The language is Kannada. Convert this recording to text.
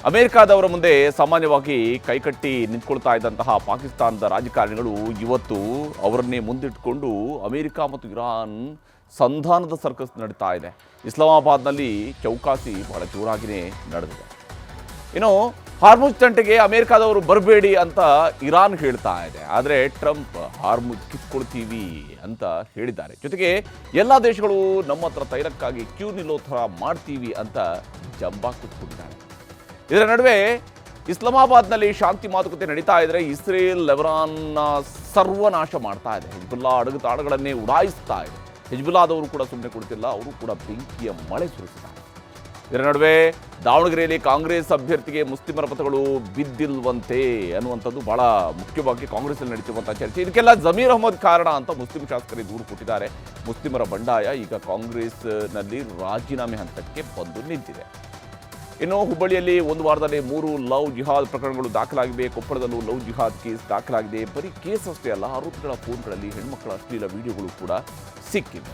ಅಮೆರಿಕಾದವರ ಮುಂದೆ ಸಾಮಾನ್ಯವಾಗಿ ಕೈಕಟ್ಟಿ ನಿಂತ್ಕೊಳ್ತಾ ಇದ್ದಂತಹ ಪಾಕಿಸ್ತಾನದ ರಾಜಕಾರಣಿಗಳು ಇವತ್ತು ಅವರನ್ನೇ ಮುಂದಿಟ್ಟುಕೊಂಡು ಅಮೆರಿಕ ಮತ್ತು ಇರಾನ್ ಸಂಧಾನದ ಸರ್ಕಸ್ ನಡೀತಾ ಇದೆ. ಇಸ್ಲಾಮಾಬಾದ್ನಲ್ಲಿ ಚೌಕಾಸಿ ಬಹಳ ಜೋರಾಗಿಯೇ ನಡೆದಿದೆ. ಇನ್ನು ಹಾರ್ಮುಜ್ ತಂಟೆಗೆ ಅಮೆರಿಕಾದವರು ಬರಬೇಡಿ ಅಂತ ಇರಾನ್ ಹೇಳ್ತಾ ಇದೆ. ಆದರೆ ಟ್ರಂಪ್ ಹಾರ್ಮುಜ್ ಕಿತ್ಕೊಳ್ತೀವಿ ಅಂತ ಹೇಳಿದ್ದಾರೆ. ಜೊತೆಗೆ ಎಲ್ಲ ದೇಶಗಳು ನಮ್ಮ ಹತ್ರ ತೈಲಕ್ಕಾಗಿ ಕ್ಯೂ ನಿಲ್ಲೋ ಥರ ಮಾಡ್ತೀವಿ ಅಂತ ಜಂಬಾ ಕುತ್ಕೊಂಡಿದ್ದಾರೆ. ಇದರ ನಡುವೆ ಇಸ್ಲಾಮಾಬಾದ್ನಲ್ಲಿ ಶಾಂತಿ ಮಾತುಕತೆ ನಡೀತಾ ಇದ್ರೆ ಇಸ್ರೇಲ್ ಲೆಬನಾನ್ನ ಸರ್ವನಾಶ ಮಾಡ್ತಾ ಇದೆ. ಹಿಜ್ಬುಲ್ಲಾ ಅಡಗುತಾಣಗಳನ್ನೇ ಉಡಾಯಿಸ್ತಾ ಇದೆ. ಹಿಜ್ಬುಲ್ಲಾದವರು ಕೂಡ ಸುಮ್ಮನೆ ಕೊಡ್ತಿಲ್ಲ, ಅವರು ಕೂಡ ಬೆಂಕಿಯ ಮಳೆ ಸುರಿಸಿದ್ದಾರೆ. ಇದರ ನಡುವೆ ದಾವಣಗೆರೆಯಲ್ಲಿ ಕಾಂಗ್ರೆಸ್ ಅಭ್ಯರ್ಥಿಗೆ ಮುಸ್ಲಿಮರ ಮತಗಳು ಬಿದ್ದಿಲ್ವಂತೆ ಅನ್ನುವಂಥದ್ದು ಬಹಳ ಮುಖ್ಯವಾಗಿ ಕಾಂಗ್ರೆಸ್ನಲ್ಲಿ ನಡೀತಿರುವಂತಹ ಚರ್ಚೆ. ಇದಕ್ಕೆಲ್ಲ ಜಮೀರ್ ಅಹಮದ್ ಕಾರಣ ಅಂತ ಮುಸ್ಲಿಂ ಶಾಸಕರಿಗೆ ದೂರು ಕೊಟ್ಟಿದ್ದಾರೆ. ಮುಸ್ಲಿಮರ ಬಂಡಾಯ ಈಗ ಕಾಂಗ್ರೆಸ್ನಲ್ಲಿ ರಾಜೀನಾಮೆ ಹಂತಕ್ಕೆ ಬಂದು ನಿಂತಿದೆ. ಇನ್ನು ಹುಬ್ಬಳ್ಳಿಯಲ್ಲಿ ಒಂದು ವಾರದಲ್ಲಿ 3 ಲವ್ ಜಿಹಾದ್ ಪ್ರಕರಣಗಳು ದಾಖಲಾಗಿವೆ. ಕೊಪ್ಪಳದಲ್ಲೂ ಲವ್ ಜಿಹಾದ್ ಕೇಸ್ ದಾಖಲಾಗಿದೆ. ಬರೀ ಕೇಸ್ ಅಷ್ಟೇ ಅಲ್ಲ, ಆರೋಪಿಗಳ ಫೋನ್ಗಳಲ್ಲಿ ಹೆಣ್ಮಕ್ಕಳ ಅಶ್ಲೀಲ ವಿಡಿಯೋಗಳು ಕೂಡ ಸಿಕ್ಕಿವೆ.